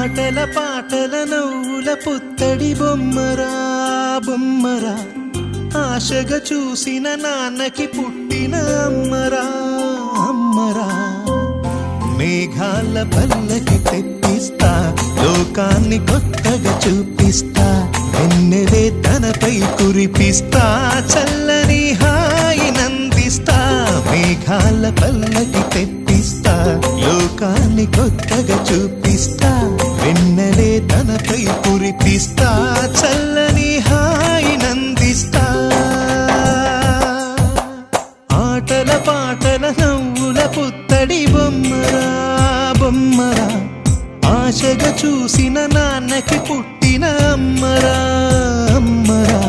ఆటల పాటల నవ్వుల పుత్తడి బొమ్మరా బొమ్మరా, ఆశగా చూసిన నాన్నకి పుట్టిన అమ్మరా అమ్మరా. మేఘాల పల్లకి తెప్పిస్తా, లోకాన్ని కొత్తగా చూపిస్తా, వెన్నెలే తనపై కురిపిస్తా, చల్లని హాయి నందిస్తా. మేఘాల పల్లకి తెప్పిస్తా, లోకాన్ని కొత్తగా చూపిస్తా, వెన్నెలే తనపై కురిపిస్తా, చల్లని హాయి నందిస్తా. ఆటల పాటల నవ్వుల పుత్తడి బొమ్మరా బొమ్మరా, ఆశగా చూసిన నాన్నకి పుట్టిన అమ్మరా అమ్మరా.